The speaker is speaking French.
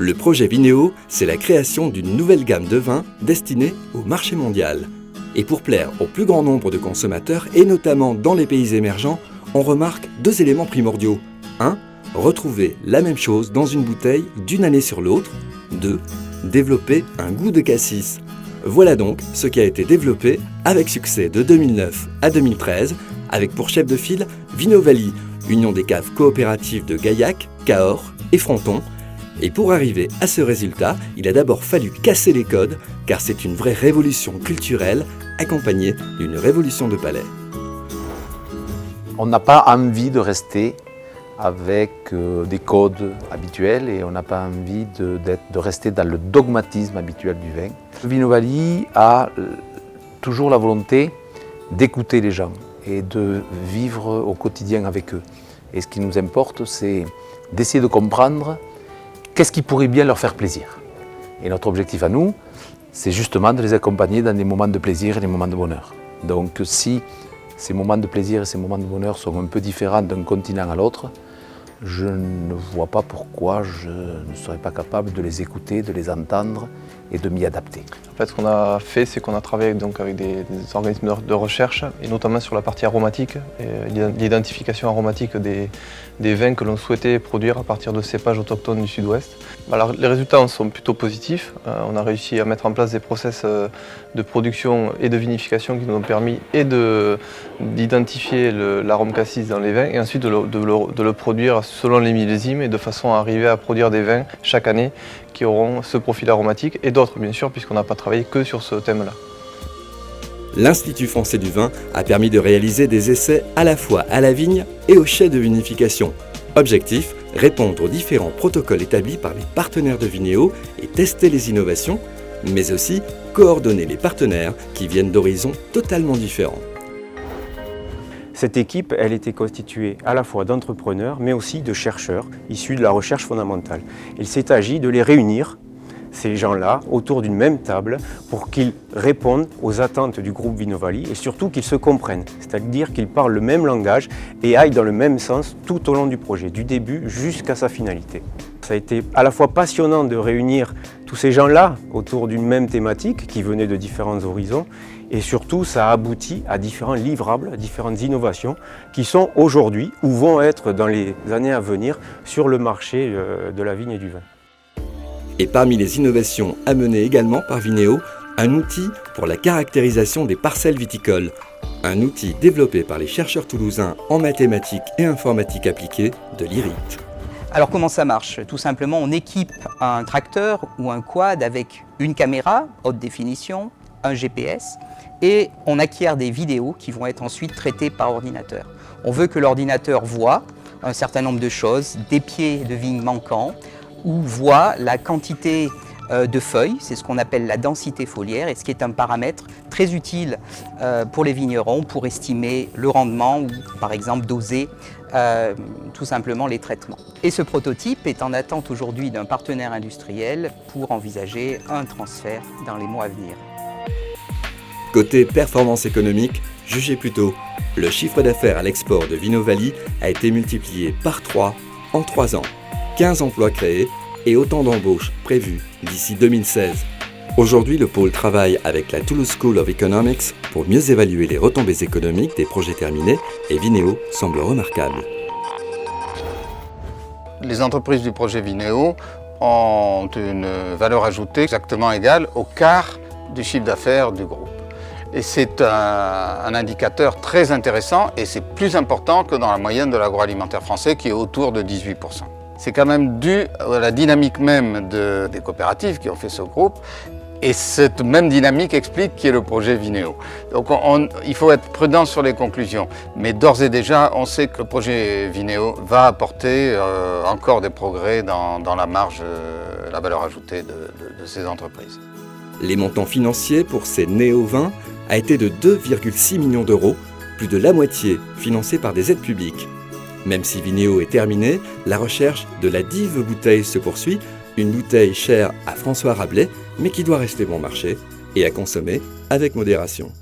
Le projet Vinéo, c'est la création d'une nouvelle gamme de vins destinée au marché mondial. Et pour plaire au plus grand nombre de consommateurs, et notamment dans les pays émergents, on remarque deux éléments primordiaux. 1. Retrouver la même chose dans une bouteille d'une année sur l'autre. 2. Développer un goût de cassis. Voilà donc ce qui a été développé avec succès de 2009 à 2013, avec pour chef de file Vinovali, union des caves coopératives de Gaillac, Cahors et Fronton. Et pour arriver à ce résultat, il a d'abord fallu casser les codes, car c'est une vraie révolution culturelle, accompagnée d'une révolution de palais. On n'a pas envie de rester avec des codes habituels et on n'a pas envie de rester dans le dogmatisme habituel du vin. Vinovali a toujours la volonté d'écouter les gens et de vivre au quotidien avec eux. Et ce qui nous importe, c'est d'essayer de comprendre qu'est-ce qui pourrait bien leur faire plaisir. Et notre objectif à nous, c'est justement de les accompagner dans des moments de plaisir et des moments de bonheur. Donc si ces moments de plaisir et ces moments de bonheur sont un peu différents d'un continent à l'autre, je ne vois pas pourquoi je ne serais pas capable de les écouter, de les entendre et de m'y adapter. En fait, ce qu'on a fait, c'est qu'on a travaillé donc avec des organismes de recherche, et notamment sur la partie aromatique, et l'identification aromatique des vins que l'on souhaitait produire à partir de cépages autochtones du sud-ouest. Alors, les résultats sont plutôt positifs. On a réussi à mettre en place des process de production et de vinification qui nous ont permis d'identifier l'arôme cassis dans les vins et ensuite de le produire selon les millésimes et de façon à arriver à produire des vins chaque année qui auront ce profil aromatique et d'autres bien sûr puisqu'on n'a pas travaillé que sur ce thème-là. L'Institut français du vin a permis de réaliser des essais à la fois à la vigne et au chai de vinification. Objectif, répondre aux différents protocoles établis par les partenaires de Vinéo et tester les innovations, mais aussi coordonner les partenaires qui viennent d'horizons totalement différents. Cette équipe, elle était constituée à la fois d'entrepreneurs, mais aussi de chercheurs issus de la recherche fondamentale. Il s'est agi de les réunir, ces gens-là, autour d'une même table pour qu'ils répondent aux attentes du groupe Vinovali et surtout qu'ils se comprennent, c'est-à-dire qu'ils parlent le même langage et aillent dans le même sens tout au long du projet, du début jusqu'à sa finalité. Ça a été à la fois passionnant de réunir tous ces gens-là autour d'une même thématique qui venaient de différents horizons et surtout ça a abouti à différents livrables, à différentes innovations qui sont aujourd'hui ou vont être dans les années à venir sur le marché de la vigne et du vin. Et parmi les innovations amenées également par Vinéo, un outil pour la caractérisation des parcelles viticoles. Un outil développé par les chercheurs toulousains en mathématiques et informatique appliquée de l'IRIT. Alors comment ça marche? Tout simplement, on équipe un tracteur ou un quad avec une caméra haute définition, un GPS, et on acquiert des vidéos qui vont être ensuite traitées par ordinateur. On veut que l'ordinateur voit un certain nombre de choses, des pieds de vigne manquants, ou voit la quantité de feuilles, c'est ce qu'on appelle la densité foliaire, et ce qui est un paramètre très utile pour les vignerons pour estimer le rendement ou par exemple doser tout simplement les traitements. Et ce prototype est en attente aujourd'hui d'un partenaire industriel pour envisager un transfert dans les mois à venir. Côté performance économique, jugez plutôt, le chiffre d'affaires à l'export de Vinovali a été multiplié par 3 en 3 ans. 15 emplois créés et autant d'embauches prévues d'ici 2016. Aujourd'hui, le pôle travaille avec la Toulouse School of Economics pour mieux évaluer les retombées économiques des projets terminés et Vinéo semble remarquable. Les entreprises du projet Vinéo ont une valeur ajoutée exactement égale au quart du chiffre d'affaires du groupe. Et c'est un indicateur très intéressant et c'est plus important que dans la moyenne de l'agroalimentaire français qui est autour de 18%. C'est quand même dû à la dynamique même des coopératives qui ont fait ce groupe. Et cette même dynamique explique qui est le projet Vinéo. Donc il faut être prudent sur les conclusions. Mais d'ores et déjà, on sait que le projet Vinéo va apporter encore des progrès dans la marge, la valeur ajoutée de ces entreprises. Les montants financiers pour ces néo-vins a été de 2,6 millions d'euros, plus de la moitié financés par des aides publiques. Même si Vinéo est terminé, la recherche de la dive bouteille se poursuit, une bouteille chère à François Rabelais, mais qui doit rester bon marché et à consommer avec modération.